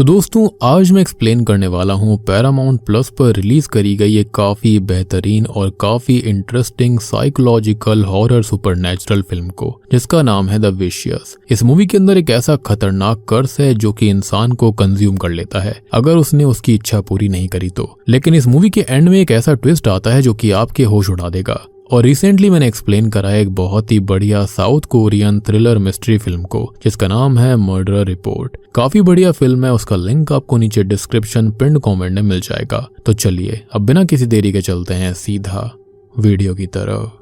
तो दोस्तों आज मैं एक्सप्लेन करने वाला हूँ पैरामाउंट प्लस पर रिलीज करी गई एक काफी बेहतरीन और काफी interesting psychological horror supernatural film को, जिसका नाम है द विशियस। इस मूवी के अंदर एक ऐसा खतरनाक कर्स है जो कि इंसान को कंज्यूम कर लेता है अगर उसने उसकी इच्छा पूरी नहीं करी तो। लेकिन इस मूवी के एंड में एक ऐसा ट्विस्ट आता है जो कि आपके होश उड़ा देगा। और रिसेंटली मैंने एक्सप्लेन करा एक बहुत ही बढ़िया south Korean thriller mystery film को, जिसका नाम है मर्डर रिपोर्ट। काफी बढ़िया फिल्म है, उसका लिंक आपको नीचे डिस्क्रिप्शन पिन कमेंट में मिल जाएगा। तो चलिए अब बिना किसी देरी के चलते हैं सीधा वीडियो की तरफ।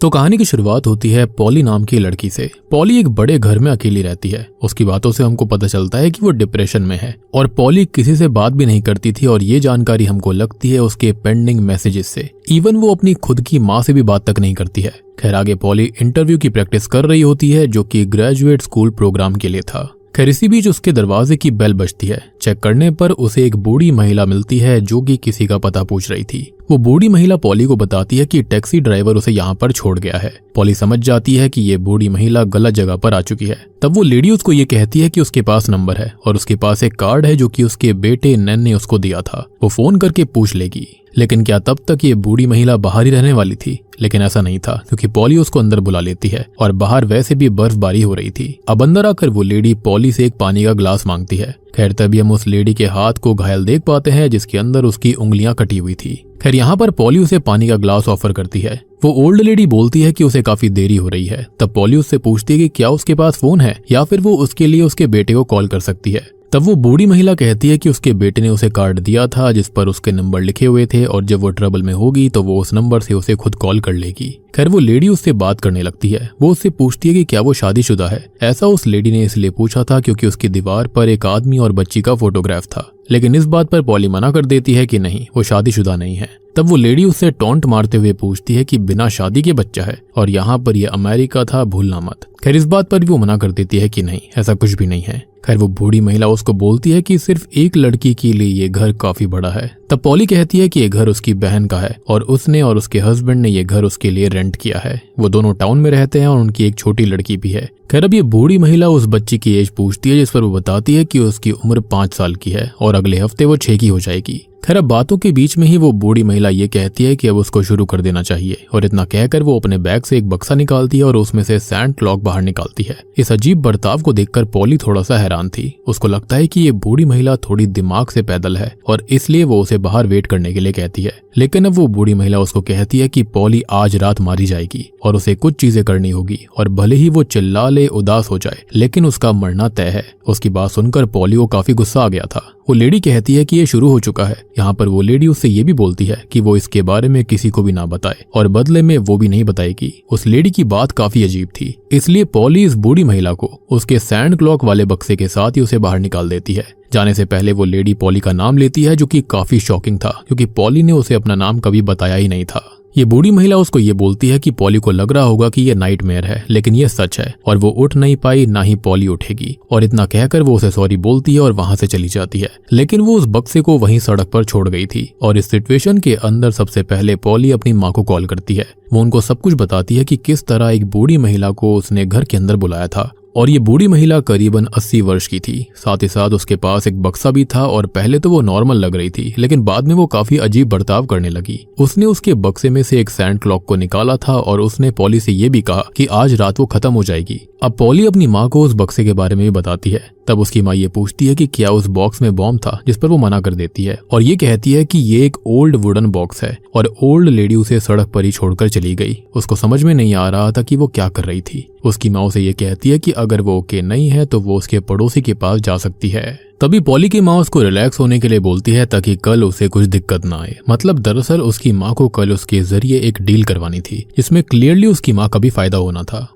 तो कहानी की शुरुआत होती है पॉली नाम की लड़की से। पॉली एक बड़े घर में अकेली रहती है। उसकी बातों से हमको पता चलता है कि वो डिप्रेशन में है और पॉली किसी से बात भी नहीं करती थी, और ये जानकारी हमको लगती है उसके पेंडिंग मैसेजेस से। इवन वो अपनी खुद की माँ से भी बात तक नहीं करती है। खैर आगे पॉली इंटरव्यू की प्रैक्टिस कर रही होती है जो कि ग्रेजुएट स्कूल प्रोग्राम के लिए था। खैर इसी बीच उसके दरवाजे की बेल बजती है। चेक करने पर उसे एक बूढ़ी महिला मिलती है जो कि किसी का पता पूछ रही थी। वो बूढ़ी महिला पॉली को बताती है कि टैक्सी ड्राइवर उसे यहाँ पर छोड़ गया है। पॉली समझ जाती है कि ये बूढ़ी महिला गलत जगह पर आ चुकी है। तब वो लेडी उसको ये कहती है कि उसके पास नंबर है और उसके पास एक कार्ड है जो कि उसके बेटे नैन ने उसको दिया था, वो फोन करके पूछ लेगी। लेकिन क्या तब तक ये बूढ़ी महिला बाहर ही रहने वाली थी? लेकिन ऐसा नहीं था, क्योंकि पॉली उसको अंदर बुला लेती है और बाहर वैसे भी बर्फबारी हो रही थी। अब अंदर आकर वो लेडी पॉली से एक पानी का ग्लास मांगती है। खैर तभी हम उस लेडी के हाथ को घायल देख पाते हैं जिसके अंदर उसकी उंगलियां कटी हुई थी। खैर यहाँ पर पॉली उसे पानी का ग्लास ऑफर करती है। वो ओल्ड लेडी बोलती है कि उसे काफी देरी हो रही है। तब पॉली उससे पूछती है कि क्या उसके पास फोन है या फिर वो उसके लिए उसके बेटे को कॉल कर सकती है। तब वो बूढ़ी महिला कहती है कि उसके बेटे ने उसे कार्ड दिया था जिस पर उसके नंबर लिखे हुए थे और जब वो ट्रबल में होगी तो वो उस नंबर से उसे खुद कॉल कर लेगी। खैर वो लेडी उससे बात करने लगती है। वो उससे पूछती है कि क्या वो शादीशुदा है। ऐसा उस लेडी ने इसलिए पूछा था क्योंकि उसकी दीवार पर एक आदमी और बच्ची का फोटोग्राफ था। लेकिन इस बात पर पॉली मना कर देती है कि नहीं, वो शादीशुदा नहीं है। तब वो लेडी उससे टॉन्ट मारते हुए पूछती है कि बिना शादी के बच्चा है और यहाँ पर यह अमेरिका था, भूलना मत। खैर इस बात पर भी वो मना कर देती है कि नहीं, ऐसा कुछ भी नहीं है। खैर वो बूढ़ी महिला उसको बोलती है कि सिर्फ एक लड़की के लिए ये घर काफी बड़ा है। तब पॉली कहती है कि ये घर उसकी बहन का है और उसने और उसके हस्बैंड ने ये घर उसके लिए रेंट किया है। वो दोनों टाउन में रहते हैं और उनकी एक छोटी लड़की भी है। खैर अब ये बूढ़ी महिला उस बच्ची की एज पूछती है जिस पर वो बताती है कि उसकी उम्र 5 साल की है और अगले हफ्ते वो 6 की हो जाएगी। खैर अब बातों के बीच में ही वो बूढ़ी महिला ये कहती है कि अब उसको शुरू कर देना चाहिए, और इतना कहकर वो अपने बैग से एक बक्सा निकालती है और उसमें से सैंटा क्लॉज बाहर निकालती है। इस अजीब बर्ताव को देखकर पॉली थोड़ा सा हैरान थी। उसको लगता है कि ये बूढ़ी महिला थोड़ी दिमाग से पैदल है और इसलिए वो उसे बाहर वेट करने के लिए कहती है। लेकिन अब वो बूढ़ी महिला उसको कहती है कि पॉली आज रात मारी जाएगी और उसे कुछ चीजें करनी होगी, और भले ही वो चिल्ला ले, उदास हो जाए, लेकिन उसका मरना तय है। उसकी बात सुनकर पॉली को काफी गुस्सा आ गया था। वो लेडी कहती है कि ये शुरू हो चुका है। यहाँ पर वो लेडी उससे ये भी बोलती है कि वो इसके बारे में किसी को भी ना बताए और बदले में वो भी नहीं बताएगी। उस लेडी की बात काफी अजीब थी, इसलिए पॉली इस बूढ़ी महिला को उसके सैंड क्लॉक वाले बक्से के साथ ही उसे बाहर निकाल देती है। जाने से पहले वो लेडी पॉली का नाम लेती है जो कि काफी शॉकिंग था, क्योंकि पॉली ने उसे अपना नाम कभी बताया ही नहीं था। ये बूढ़ी महिला उसको ये बोलती है कि पॉली को लग रहा होगा कि ये नाइटमेयर है, लेकिन ये सच है और वो उठ नहीं पाई, ना ही पॉली उठेगी। और इतना कहकर वो उसे सॉरी बोलती है और वहां से चली जाती है। लेकिन वो उस बक्से को वहीं सड़क पर छोड़ गई थी, और इस सिचुएशन के अंदर सबसे पहले पॉली अपनी माँ को कॉल करती है। वो उनको सब कुछ बताती है कि किस तरह एक बूढ़ी महिला को उसने घर के अंदर बुलाया था, और ये बूढ़ी महिला करीबन 80 वर्ष की थी। साथ ही साथ उसके पास एक बक्सा भी था, और पहले तो वो नॉर्मल लग रही थी, लेकिन बाद में वो काफी अजीब बर्ताव करने लगी। उसने उसके बक्से में से एक सैंटा क्लॉज को निकाला था और उसने पॉली से ये भी कहा कि आज रात वो खत्म हो जाएगी। अब पॉली अपनी माँ को उस बक्से के बारे में भी बताती है। तब उसकी माँ ये पूछती है कि क्या उस बॉक्स में बॉम्ब था, जिस पर वो मना कर देती है और ये कहती है कि ये एक ओल्ड वुडन बॉक्स है और ओल्ड लेडी उसे सड़क पर ही छोड़कर चली गई। उसको समझ में नहीं आ रहा था कि वो क्या कर रही थी। उसकी माँ उसे ये कहती है कि अगर वो ओके नहीं है तो वो उसके पड़ोसी के पास जा सकती है। तभी पॉली की माँ उसको रिलैक्स होने के लिए बोलती है ताकि कल उसे कुछ दिक्कत ना आए। मतलब दरअसल उसकी माँ को कल उसके जरिए एक डील करवानी थी जिसमें क्लियरली उसकी माँ का भी फायदा होना था।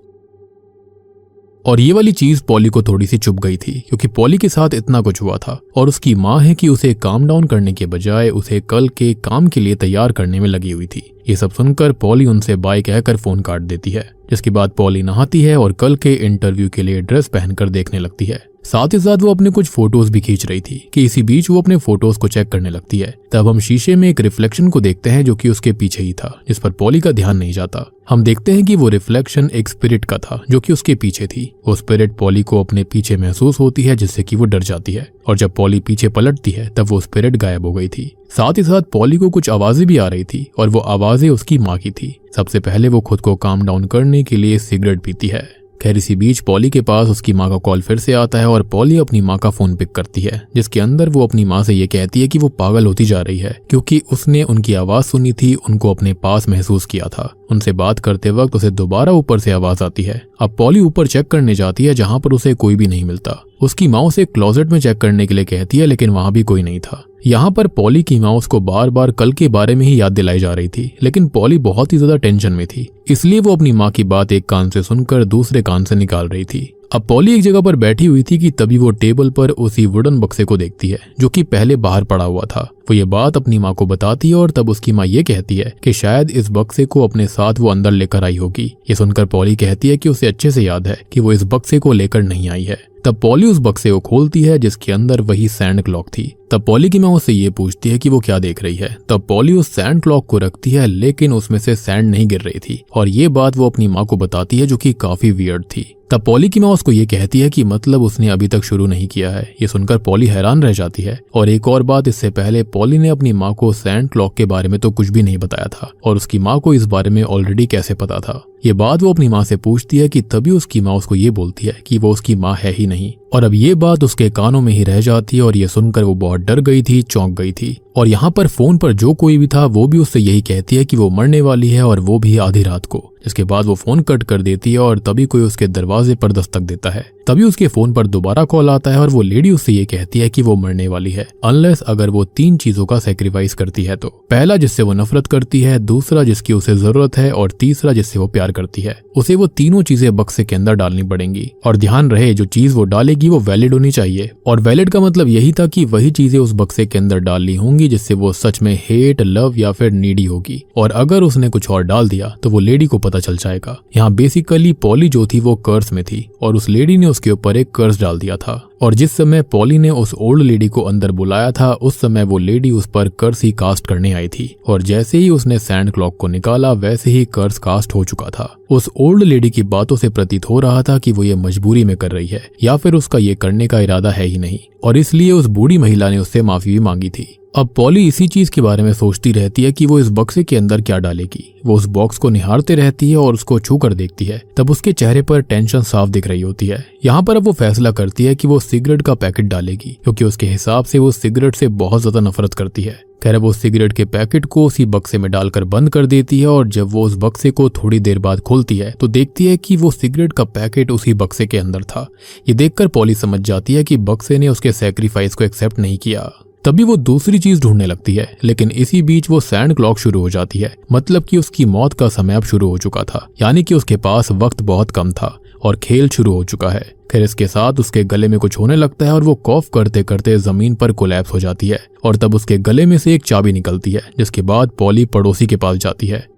और ये वाली चीज पॉली को थोड़ी सी चुभ गई थी, क्योंकि पॉली के साथ इतना कुछ हुआ था और उसकी माँ है कि उसे काम डाउन करने के बजाय उसे कल के काम के लिए तैयार करने में लगी हुई थी। ये सब सुनकर पॉली उनसे बाय कहकर फोन काट देती है, जिसके बाद पॉली नहाती है और कल के इंटरव्यू के लिए ड्रेस पहनकर देखने लगती है। साथ ही साथ वो अपने कुछ फोटोज भी खींच रही थी कि इसी बीच वो अपने फोटोज को चेक करने लगती है। तब हम शीशे में एक रिफ्लेक्शन को देखते हैं जो कि उसके पीछे ही था, जिस पर पॉली का ध्यान नहीं जाता। हम देखते हैं कि वो रिफ्लेक्शन एक स्पिरिट का था जो कि उसके पीछे थी। वो स्पिरिट पॉली को अपने पीछे महसूस होती है, जिससे कि वो डर जाती है, और जब पॉली पीछे पलटती है तब वो स्पिरिट गायब हो गई थी। साथ ही साथ पॉली को कुछ आवाजें भी आ रही थी और वो आवाजें उसकी माँ की थी। सबसे पहले वो खुद को काम डाउन करने के लिए सिगरेट पीती है। खैर इसी बीच पॉली के पास उसकी माँ का कॉल फिर से आता है और पॉली अपनी माँ का फोन पिक करती है, जिसके अंदर वो अपनी माँ से ये कहती है कि वो पागल होती जा रही है क्योंकि उसने उनकी आवाज सुनी थी, उनको अपने पास महसूस किया था। उनसे बात करते वक्त उसे दोबारा ऊपर से आवाज आती है। अब पॉली ऊपर चेक करने जाती है जहाँ पर उसे कोई भी नहीं मिलता। उसकी माँ उसे क्लोजेट में चेक करने के लिए कहती है, लेकिन वहाँ भी कोई नहीं था। यहाँ पर पॉली की माँ उसको बार बार कल के बारे में ही याद दिलाई जा रही थी, लेकिन पॉली बहुत ही ज्यादा टेंशन में थी, इसलिए वो अपनी माँ की बात एक कान से सुनकर दूसरे कान से निकाल रही थी। अब पॉली एक जगह पर बैठी हुई थी कि तभी वो टेबल पर उसी वुडन बक्से को देखती है जो कि पहले बाहर पड़ा हुआ था। वो ये बात अपनी माँ को बताती है और तब उसकी माँ ये कहती है कि शायद इस बक्से को अपने साथ वो अंदर लेकर आई होगी। ये सुनकर पॉली कहती है कि उसे अच्छे से याद है कि वो इस बक्से को लेकर नहीं आई है। तब पॉली उस बक्से को खोलती है जिसके अंदर वही सैंड क्लॉक थी। तब पॉली की माँ उससे ये पूछती है कि वो क्या देख रही है। तब पॉली उस सैंड क्लॉक को रखती है, लेकिन उसमें से सैंड नहीं गिर रही थी, और ये बात वो अपनी माँ को बताती है जो कि काफी वियर्ड थी। तब पॉली की माँ उसको ये कहती है कि मतलब उसने अभी तक शुरू नहीं किया है। ये सुनकर पॉली हैरान रह जाती है। और एक और बात, इससे पहले पॉली ने अपनी माँ को सैंड क्लॉक के बारे में तो कुछ भी नहीं बताया था, और उसकी माँ को इस बारे में ऑलरेडी कैसे पता था। ये बात वो अपनी माँ से पूछती है कि तभी उसकी माँ उसको ये बोलती है कि वो उसकी माँ है ही नहीं, और अब ये बात उसके कानों में ही रह जाती है। और ये सुनकर वो बहुत डर गई थी, चौंक गई थी। और यहाँ पर फोन पर जो कोई भी था वो भी उससे यही कहती है कि वो मरने वाली है, और वो भी आधी रात को। इसके बाद वो फोन कट कर देती है और तभी कोई उसके दरवाजे पर दस्तक देता है। तभी उसके फोन पर दोबारा कॉल आता है और वो लेडी उससे ये कहती है कि वो मरने वाली है अनलेस अगर वो 3 चीजों का सैक्रिफाइस करती है तो। पहला, जिससे वो नफरत करती है, दूसरा जिसकी उसे जरूरत है, और तीसरा जिससे वो प्यार करती है। उसे वो तीनों चीजें बक्से के अंदर डालनी पड़ेंगी, और ध्यान रहे जो चीज वो डालेगी वो वैलिड होनी चाहिए। और वैलिड का मतलब यही था कि वही चीजें उस बक्से के अंदर डालनी होंगी जिससे वो सच में हेट, लव या फिर नीडी होगी। और अगर उसने कुछ और डाल दिया तो वो लेडी को पता चल जाएगा। यहाँ बेसिकली पॉली जो थी वो कर्स में थी, और उस लेडी ने उसके ऊपर एक कर्स डाल दिया था। और जिस समय पॉली ने उस ओल्ड लेडी को अंदर बुलाया था उस समय वो लेडी उस पर कर्स ही कास्ट करने आई थी, और जैसे ही उसने सैंड क्लॉक को निकाला वैसे ही कर्स कास्ट हो चुका था। उस ओल्ड लेडी की बातों से प्रतीत हो रहा था कि वो ये मजबूरी में कर रही है या फिर उसका ये करने का इरादा है ही नहीं, और इसलिए उस बूढ़ी महिला ने उससे माफी भी मांगी थी। अब पॉली इसी चीज के बारे में सोचती रहती है कि वो इस बक्से के अंदर क्या डालेगी। वो उस बॉक्स को निहारते रहती है और उसको छू कर देखती है। तब उसके चेहरे पर टेंशन साफ दिख रही होती है। यहाँ पर अब वो फैसला करती है कि वो सिगरेट का पैकेट डालेगी, क्योंकि उसके हिसाब से वो सिगरेट से बहुत ज्यादा नफरत करती है। खैर वो सिगरेट के पैकेट को उसी बक्से में डालकर बंद कर देती है, और जब वो उस बक्से को थोड़ी देर बाद खोलती है तो देखती है कि वो सिगरेट का पैकेट उसी बक्से के अंदर था। ये देखकर पॉली समझ जाती है कि बक्से ने उसके सैक्रिफाइस को एक्सेप्ट नहीं किया। तभी वो दूसरी चीज ढूंढने लगती है, लेकिन इसी बीच वो सैंड क्लॉक शुरू हो जाती है। मतलब कि उसकी मौत का समय अब शुरू हो चुका था, यानी कि उसके पास वक्त बहुत कम था और खेल शुरू हो चुका है। खैर इसके साथ उसके गले में कुछ होने लगता है और वो कॉफ करते करते जमीन पर कोलैप्स हो जाती है, और तब उसके गले में से एक चाबी निकलती है, जिसके बाद पॉली पड़ोसी के पास जाती है।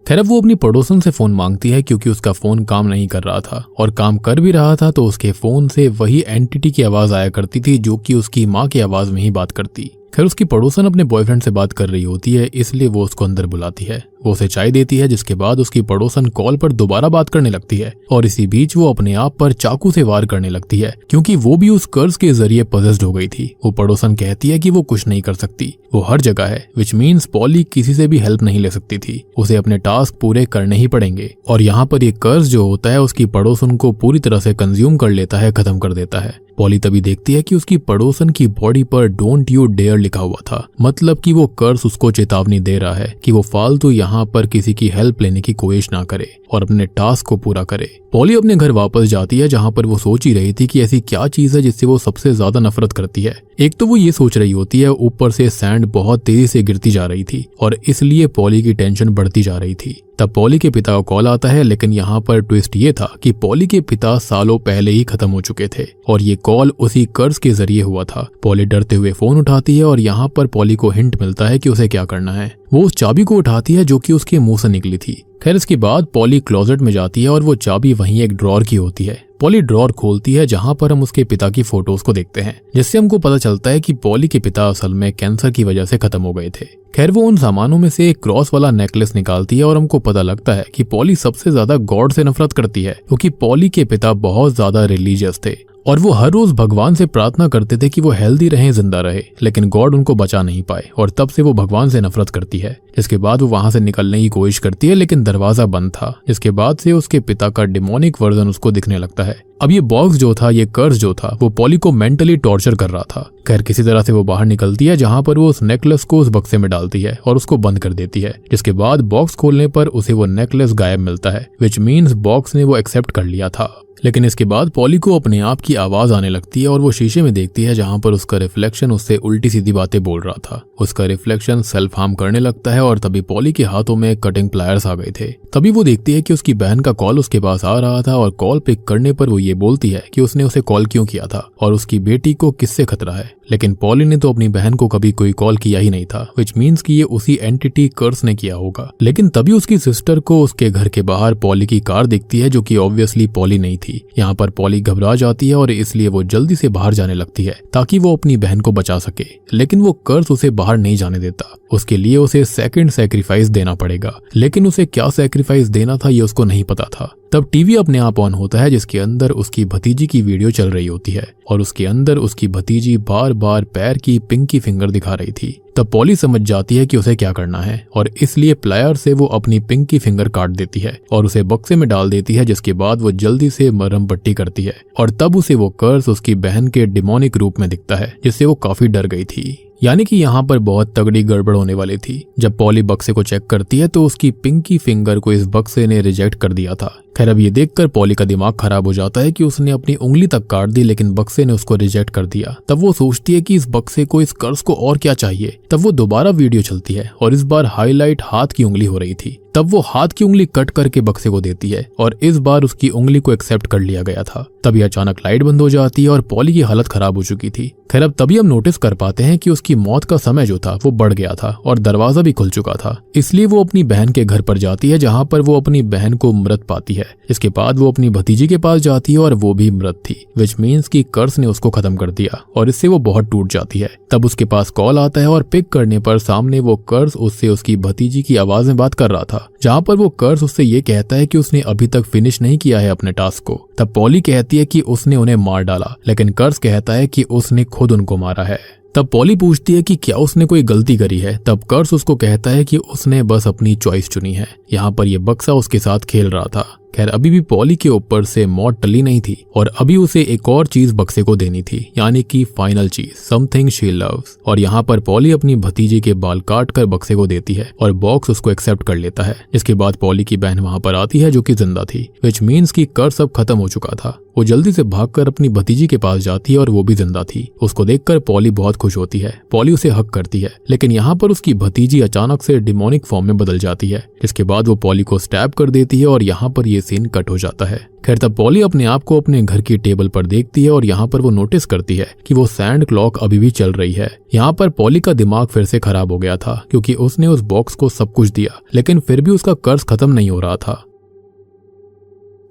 खैर वो अपनी पड़ोसन से फोन मांगती है क्योंकि उसका फोन काम नहीं कर रहा था, और काम कर भी रहा था तो उसके फोन से वही एंटिटी की आवाज आया करती थी जो कि उसकी माँ की आवाज में ही बात करती। खैर उसकी पड़ोसन अपने बॉयफ्रेंड से बात कर रही होती है, इसलिए वो उसको अंदर बुलाती है। वो उसे चाय देती है, जिसके बाद उसकी पड़ोसन कॉल पर दोबारा बात करने लगती है, और इसी बीच वो अपने आप पर चाकू से वार करने लगती है क्योंकि वो भी उस कर्ज के जरिए पजेस्ड हो गई थी। वो पड़ोसन कहती है कि वो कुछ नहीं कर सकती, वो हर जगह है, विच मीन्स पॉली किसी से भी हेल्प नहीं ले सकती थी, उसे अपने टास्क पूरे करने ही पड़ेंगे। और यहाँ पर ये कर्ज जो होता है उसकी पड़ोसन को पूरी तरह से कंज्यूम कर लेता है, खत्म कर देता है। पॉली तभी देखती है कि उसकी पड़ोसन की बॉडी पर डोंट यू डेयर लिखा हुआ था, मतलब कि वो कर्ज उसको चेतावनी दे रहा है कि वो फालतू यहाँ पर किसी की हेल्प लेने की कोशिश ना करे और अपने टास्क को पूरा करे। पॉली अपने घर वापस जाती है, जहाँ पर वो सोच ही रही थी कि ऐसी क्या चीज है जिससे वो सबसे ज्यादा नफरत करती है। एक तो वो ये सोच रही होती है, ऊपर से सैंड बहुत तेजी से गिरती जा रही थी और इसलिए पॉली की टेंशन बढ़ती जा रही थी। तब पॉली के पिता को कॉल आता है, लेकिन यहाँ पर ट्विस्ट ये था कि पॉली के पिता सालों पहले ही खत्म हो चुके थे और ये कॉल उसी कर्ज के जरिए हुआ था। पॉली डरते हुए फोन उठाती है और यहाँ पर पॉली को हिंट मिलता है कि उसे क्या करना है। वो उस चाबी को उठाती है जो कि उसके मुंह से निकली थी। खैर इसके बाद पॉली क्लोजेट में जाती है और वो चाबी वहीं एक ड्रॉर की होती है। पॉली ड्रॉर खोलती है जहां पर हम उसके पिता की फोटोज को देखते हैं, जिससे हमको पता चलता है कि पॉली के पिता असल में कैंसर की वजह से खत्म हो गए थे। खैर वो उन सामानों में से एक क्रॉस वाला नेकलेस निकालती है और हमको पता लगता है कि पॉली सबसे ज्यादा गॉड से नफरत करती है, क्योंकि पॉली के पिता बहुत ज्यादा रिलीजियस थे और वो हर रोज भगवान से प्रार्थना करते थे कि वो हेल्दी रहें, जिंदा रहे, लेकिन गॉड उनको बचा नहीं पाए और तब से वो भगवान से नफरत करती है। इसके बाद वो वहां से निकलने की कोशिश करती है, लेकिन दरवाजा बंद था। इसके बाद से उसके पिता का डिमोनिक वर्जन उसको दिखने लगता है। अब ये बॉक्स जो था, ये कर्ज जो था, वो पॉली को मेंटली टॉर्चर कर रहा था। खैर किसी तरह से वो बाहर निकलती है, जहां पर वो उस नेकलेस को उस बक्से में डालती है और उसको बंद कर देती है। जिसके बाद बॉक्स खोलने पर उसे वो नेकलेस गायब मिलता है, विच मीन्स बॉक्स ने वो एक्सेप्ट कर लिया था। लेकिन इसके बाद पॉली को अपने आप की आवाज आने लगती है और वो शीशे में देखती है, जहां पर उसका रिफ्लेक्शन उससे उल्टी सीधी बातें बोल रहा था। उसका रिफ्लेक्शन सेल्फ हार्म करने लगता है और तभी पॉली के हाथों में कटिंग प्लायर्स आ गए थे। तभी वो देखती है कि उसकी बहन का कॉल उसके पास आ रहा था और कॉल पिक करने पर वो ये बोलती है कि उसने उसे कॉल क्यों किया था और उसकी बेटी को किससे खतरा है। लेकिन पॉली ने तो अपनी बहन को कभी कोई कॉल किया ही नहीं था, विच मीन्स कि ये उसी एंटिटी कर्स ने किया होगा। लेकिन तभी उसकी सिस्टर को उसके घर के बाहर पॉली की कार दिखती है, जो कि ऑब्वियसली पॉली नहीं थी। यहाँ पर पॉली घबरा जाती है और इसलिए वो जल्दी से बाहर जाने लगती है ताकि वो अपनी बहन को बचा सके, लेकिन वो कर्स उसे बाहर नहीं जाने देता। उसके लिए उसे सेकंड सैक्रिफाइस देना पड़ेगा, लेकिन उसे क्या सैक्रिफाइस देना था ये उसको नहीं पता था। तब टीवी अपने आप ऑन होता है, जिसके अंदर उसकी भतीजी की वीडियो चल रही होती है और उसके अंदर उसकी भतीजी बार बार पैर की पिंकी फिंगर दिखा रही थी। तब पॉली समझ जाती है कि उसे क्या करना है और इसलिए प्लायर से वो अपनी पिंकी फिंगर काट देती है और उसे बक्से में डाल देती है। जिसके बाद वो जल्दी से मरहम पट्टी करती है और तब उसे वो कर्स उसकी बहन के डिमोनिक रूप में दिखता है, जिससे वो काफी डर गई थी। यानी कि यहाँ पर बहुत तगड़ी गड़बड़ होने वाली थी। जब पॉली बक्से को चेक करती है तो उसकी पिंकी फिंगर को इस बक्से ने रिजेक्ट कर दिया था। खैर अब ये देखकर पॉली का दिमाग खराब हो जाता है कि उसने अपनी उंगली तक काट दी, लेकिन बक्से ने उसको रिजेक्ट कर दिया। तब वो सोचती है कि इस बक्से को, इस कर्स को और क्या चाहिए। तब वो दोबारा वीडियो चलती है और इस बार हाईलाइट हाथ की उंगली हो रही थी। तब वो हाथ की उंगली कट करके बक्से को देती है और इस बार उसकी उंगली को एक्सेप्ट कर लिया गया था। तभी अचानक लाइट बंद हो जाती है और पॉली की हालत खराब हो चुकी थी। खैर अब तभी हम नोटिस कर पाते हैं कि उसकी मौत का समय जो था वो बढ़ गया था और दरवाजा भी खुल चुका था। इसलिए वो अपनी बहन के घर पर जाती है, जहां पर वो अपनी बहन को मृत पाती है। इसके बाद वो अपनी भतीजी के पास जाती है और वो भी मृत थी, विच मीन्स कि कर्स ने उसको खत्म कर दिया और इससे वो बहुत टूट जाती है। तब उसके पास कॉल आता है और पिक करने पर सामने वो कर्स उससे उसकी भतीजी की आवाज में बात कर रहा था, जहां पर वो कर्स उससे ये कहता है कि उसने अभी तक फिनिश नहीं किया है अपने टास्क को। तब पॉली कहती है कि उसने उन्हें मार डाला, लेकिन कर्स कहता है कि उसने खुद उनको मारा है। तब पॉली पूछती है कि क्या उसने कोई गलती करी है। तब कर्स उसको कहता है कि उसने बस अपनी चॉइस चुनी है। यहाँ पर ये बक्सा उसके साथ खेल रहा था। खैर अभी भी पॉली के ऊपर से मौत टली नहीं थी और अभी उसे एक और चीज बक्से को देनी थी, यानी कि फाइनल चीज, समथिंग शी लव्स। और यहाँ पर पॉली अपनी भतीजी के बाल काट कर बक्से को देती है और बॉक्स उसको एक्सेप्ट कर लेता है। इसके बाद पॉली की बहन वहां पर आती है, जो कि जिंदा थी, विच मीन्स कि कर्स अब खत्म हो चुका था। वो जल्दी से भागकर अपनी भतीजी के पास जाती है और वो भी जिंदा थी। उसको देखकर पॉली बहुत खुश होती है। पॉली उसे हक करती है, लेकिन यहाँ पर उसकी भतीजी अचानक से डिमोनिक फॉर्म में बदल जाती है। इसके बाद वो पॉली को स्टैब कर देती है और यहाँ पर ये सीन कट हो जाता है। खैर तब पॉली अपने आप को अपने घर की टेबल पर देखती है और यहाँ पर वो नोटिस करती है कि वो सैंड क्लॉक अभी भी चल रही है। यहाँ पर पॉली का दिमाग फिर से खराब हो गया था, क्योंकि उसने उस बॉक्स को सब कुछ दिया, लेकिन फिर भी उसका कर्ज खत्म नहीं हो रहा था।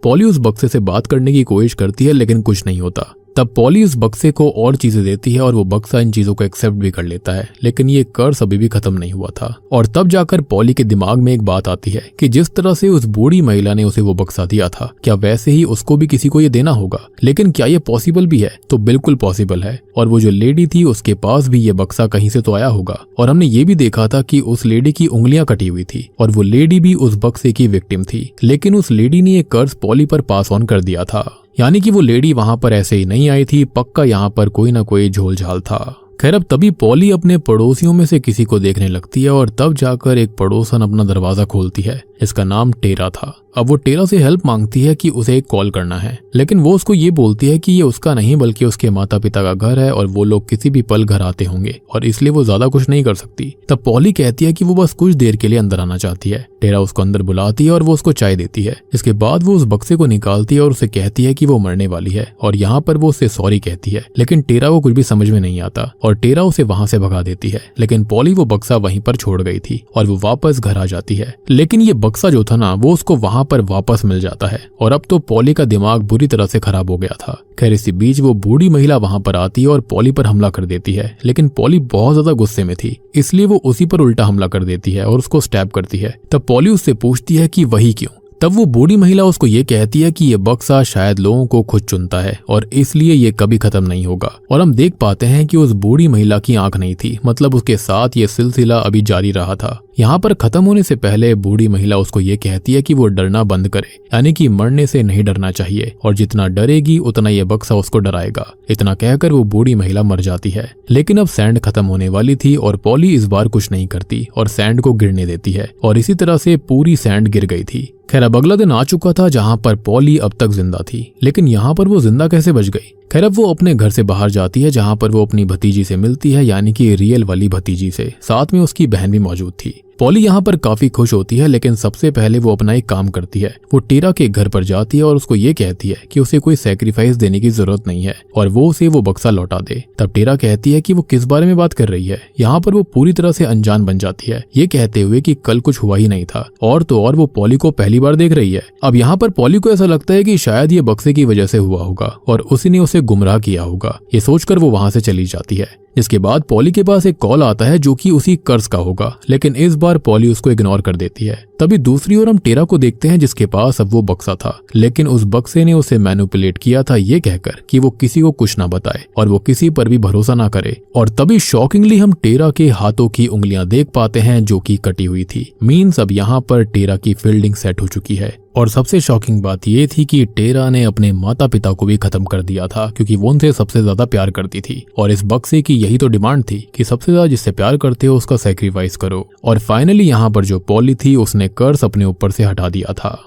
पॉली उस बक्से से बात करने की कोशिश करती है, लेकिन कुछ नहीं होता। तब पॉली उस बक्से को और चीजें देती है और वो बक्सा इन चीजों को एक्सेप्ट भी कर लेता है, लेकिन ये कर्ज अभी भी खत्म नहीं हुआ था। और तब जाकर पॉली के दिमाग में एक बात आती है कि जिस तरह से उस बूढ़ी महिला ने उसे वो बक्सा दिया था, क्या वैसे ही उसको भी किसी को ये देना होगा। लेकिन क्या ये पॉसिबल भी है? तो बिल्कुल पॉसिबल है। और वो जो लेडी थी उसके पास भी ये बक्सा कहीं से तो आया होगा। और हमने ये भी देखा था कि उस लेडी की उंगलियां कटी हुई थी और वो लेडी भी उस बक्से की विक्टिम थी, लेकिन उस लेडी ने ये कर्ज पॉली पर पास ऑन कर दिया था। यानी कि वो लेडी वहां पर ऐसे ही नहीं आई थी, पक्का यहाँ पर कोई ना कोई झोल झाल था। खैर अब तभी पॉली अपने पड़ोसियों में से किसी को देखने लगती है और तब जाकर एक पड़ोसन अपना दरवाजा खोलती है। इसका नाम टेरा था। अब वो टेरा से हेल्प मांगती है कि उसे एक कॉल करना है, लेकिन वो उसको ये बोलती है कि ये उसका नहीं बल्कि उसके माता पिता का घर है और वो लोग किसी भी पल घर आते होंगे और इसलिए वो ज्यादा कुछ नहीं कर सकती। तब पॉली कहती है कि वो बस कुछ देर के लिए अंदर आना चाहती है। टेरा उसको अंदर बुलाती है और वो उसको चाय देती है। इसके बाद वो उस बक्से को निकालती है और उसे कहती है कि वो मरने वाली है और यहाँ पर वो उससे सॉरी कहती है, लेकिन टेरा को कुछ भी समझ में नहीं आता और टेरा उसे वहां से भगा देती है। लेकिन पॉली वो बक्सा वहीं पर छोड़ गई थी और वो वापस घर आ जाती है, लेकिन ये बक्सा जो था ना वो उसको वहां पर वापस मिल जाता है और अब तो पॉली का दिमाग बुरी तरह से खराब हो गया था। खैर इसी बीच वो बूढ़ी महिला वहां पर आती है और पॉली पर हमला कर देती है, लेकिन पॉली बहुत ज्यादा गुस्से में थी इसलिए वो उसी पर उल्टा हमला कर देती है और उसको स्टैब करती है। तब पॉली उससे पूछती है कि वही क्यों। तब वो बूढ़ी महिला उसको ये कहती है कि ये बक्सा शायद लोगों को खुद चुनता है और इसलिए ये कभी खत्म नहीं होगा। और हम देख पाते हैं कि उस बूढ़ी महिला की आंख नहीं थी, मतलब उसके साथ ये सिलसिला अभी जारी रहा था। यहाँ पर खत्म होने से पहले बूढ़ी महिला उसको ये कहती है कि वो डरना बंद करे, यानी कि मरने से नहीं डरना चाहिए और जितना डरेगी उतना ये बक्सा उसको डराएगा। इतना कहकर वो बूढ़ी महिला मर जाती है। लेकिन अब सैंड खत्म होने वाली थी और पॉली इस बार कुछ नहीं करती और सैंड को गिरने देती है और इसी तरह से पूरी सैंड गिर गई थी। खैर अब अगला दिन आ चुका था जहाँ पर पॉली अब तक जिंदा थी, लेकिन यहाँ पर वो जिंदा कैसे बच गई। खैर अब वो अपने घर से बाहर जाती है जहाँ पर वो अपनी भतीजी से मिलती है, यानी कि रियल वाली भतीजी से। साथ में उसकी बहन भी मौजूद थी। पॉली यहाँ पर काफी खुश होती है, लेकिन सबसे पहले वो अपना एक काम करती है। वो टेरा के घर पर जाती है और उसको ये कहती है कि उसे कोई सैक्रिफाइस देने की जरूरत नहीं है और वो उसे वो बक्सा लौटा दे। तब टेरा कहती है कि वो किस बारे में बात कर रही है। यहाँ पर वो पूरी तरह से अनजान बन जाती है, ये कहते हुए कि कल कुछ हुआ ही नहीं था और तो और वो पॉली को पहली बार देख रही है। अब यहाँ पर पॉली को ऐसा लगता है कि शायद ये बक्से की वजह से हुआ होगा और उसी ने उसे गुमराह किया होगा। ये सोचकर वो वहां से चली जाती है। इसके बाद पॉली के पास एक कॉल आता है जो कि उसी कर्ज का होगा, लेकिन इस बार पॉली उसको इग्नोर कर देती है। तभी दूसरी ओर हम टेरा को देखते हैं जिसके पास अब वो बक्सा था, लेकिन उस बक्से ने उसे मैनिपुलेट किया था ये कहकर कि वो किसी को कुछ ना बताए और वो किसी पर भी भरोसा ना करे। और तभी शॉकिंगली हम टेरा के हाथों की उंगलियां देख पाते हैं जो कि कटी हुई थी। मीन्स अब यहाँ पर टेरा की फील्डिंग सेट हो चुकी है। और सबसे शॉकिंग बात ये थी कि टेरा ने अपने माता पिता को भी खत्म कर दिया था, क्योंकि वो उनसे सबसे ज्यादा प्यार करती थी और इस बक्से की यही तो डिमांड थी कि सबसे ज्यादा जिससे प्यार करते हो उसका सैक्रिफाइस करो। और फाइनली यहाँ पर जो पॉली थी उसने कर्ज अपने ऊपर से हटा दिया था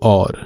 और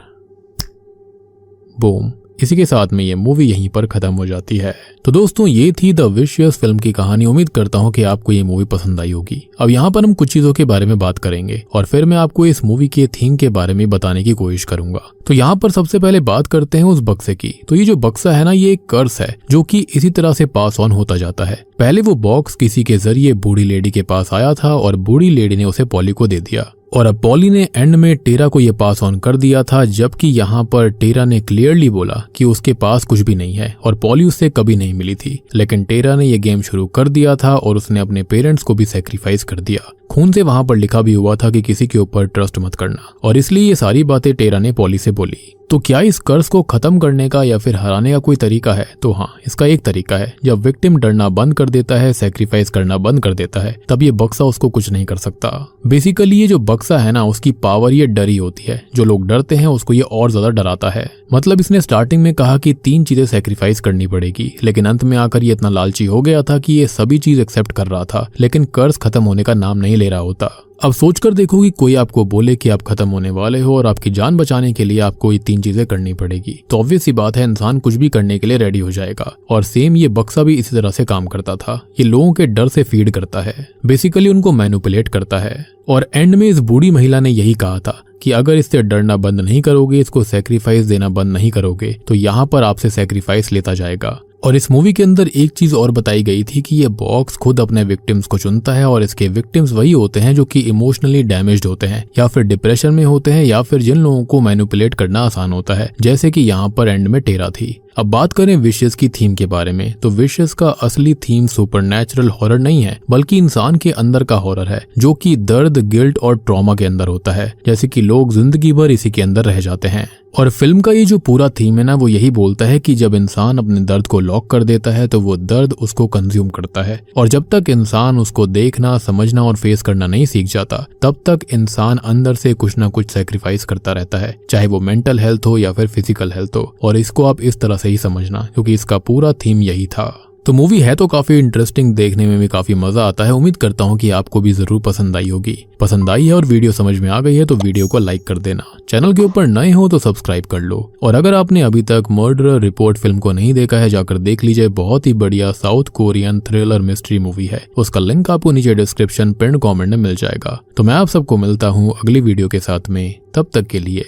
बूम, इसी के साथ में ये मूवी यहीं पर खत्म हो जाती है। तो दोस्तों ये थी द विशियस फिल्म की कहानी। उम्मीद करता हूँ कि आपको ये मूवी पसंद आई होगी। अब यहाँ पर हम कुछ चीजों के बारे में बात करेंगे और फिर मैं आपको इस मूवी के थीम के बारे में बताने की कोशिश करूंगा। तो यहाँ पर सबसे पहले बात करते हैं उस बक्से की। तो ये जो बक्सा है ना, ये एक कर्ज है जो कि इसी तरह से पास ऑन होता जाता है। पहले वो बॉक्स किसी के जरिए बूढ़ी लेडी के पास आया था और बूढ़ी लेडी ने उसे पॉली को दे दिया और अब पॉली ने एंड में टेरा को ये पास ऑन कर दिया था, जबकि यहाँ पर टेरा ने क्लियरली बोला कि उसके पास कुछ भी नहीं है और पॉली उससे कभी नहीं मिली थी। लेकिन टेरा ने ये गेम शुरू कर दिया था और उसने अपने पेरेंट्स को भी सैक्रिफाइस कर दिया। खून से वहां पर लिखा भी हुआ था कि किसी के ऊपर ट्रस्ट मत करना और इसलिए ये सारी बातें टेरा ने पॉली से बोली। तो क्या इस कर्ज को खत्म करने का या फिर हराने का कोई तरीका है? तो हाँ, इसका एक तरीका है। जब विक्टिम डरना बंद कर देता है, सैक्रिफाइस करना बंद कर देता है, तब ये बक्सा उसको कुछ नहीं कर सकता। बेसिकली ये जो बक्सा है ना, उसकी पावर ये डर ही होती है। जो लोग डरते हैं उसको ये और ज्यादा डराता है। मतलब इसने स्टार्टिंग में कहा कि 3 चीजें सैक्रिफाइस करनी पड़ेगी, लेकिन अंत में आकर ये इतना लालची हो गया था कि ये सभी चीज एक्सेप्ट कर रहा था, लेकिन कर्ज खत्म होने का नाम नहीं ले रहा होता। अब सोचकर देखो कि कोई आपको बोले कि आप खत्म होने वाले हो और आपकी जान बचाने के लिए आपको ये 3 चीजें करनी पड़ेगी, तो ऑब्वियस सी बात है इंसान कुछ भी करने के लिए रेडी हो जाएगा। और सेम ये बक्सा भी इसी तरह से काम करता था। ये लोगों के डर से फीड करता है, बेसिकली उनको मैनिपुलेट करता है। और एंड में इस बूढ़ी महिला ने यही कहा था कि अगर इससे डरना बंद नहीं करोगे, इसको सैक्रिफाइस देना बंद नहीं करोगे, तो यहाँ पर आपसे सैक्रिफाइस लेता जाएगा। और इस मूवी के अंदर एक चीज और बताई गई थी कि ये बॉक्स खुद अपने विक्टिम्स को चुनता है और इसके विक्टिम्स वही होते हैं जो कि इमोशनली डैमेज्ड होते हैं या फिर डिप्रेशन में होते हैं या फिर जिन लोगों को मैनिपुलेट करना आसान होता है, जैसे कि यहाँ पर एंड में टेरा थी। अब बात करें विशेस की थीम के बारे में, तो विशेस का असली थीम सुपरनैचुरल हॉरर नहीं है, बल्कि इंसान के अंदर का हॉरर है, जो कि दर्द, गिल्ट और ट्रॉमा के अंदर होता है, जैसे कि लोग जिंदगी भर इसी के अंदर रह जाते हैं। और फिल्म का ये जो पूरा थीम है ना, वो यही बोलता है कि जब इंसान अपने दर्द को लॉक कर देता है तो वो दर्द उसको कंज्यूम करता है, और जब तक इंसान उसको देखना, समझना और फेस करना नहीं सीख जाता, तब तक इंसान अंदर से कुछ ना कुछ सैक्रिफाइस करता रहता है, चाहे वो मेंटल हेल्थ हो या फिर फिजिकल हेल्थ हो। और इसको आप इस तरह से ही समझना, क्योंकि इसका पूरा थीम यही था। तो मूवी है तो काफी इंटरेस्टिंग, देखने में भी काफी मजा आता है। उम्मीद करता हूँ कि आपको भी जरूर पसंद आई होगी। पसंद आई है और वीडियो समझ में आ गई है तो वीडियो को लाइक कर देना। चैनल के ऊपर नए हो तो सब्सक्राइब कर लो। और अगर आपने अभी तक मर्डरर रिपोर्ट फिल्म को नहीं देखा है, जाकर देख लीजिए। बहुत ही बढ़िया south Korean thriller mystery movie है। उसका लिंक आपको नीचे डिस्क्रिप्शन पिन कमेंट में मिल जाएगा। तो मैं आप सबको मिलता हूँ अगली वीडियो के साथ में। तब तक के लिए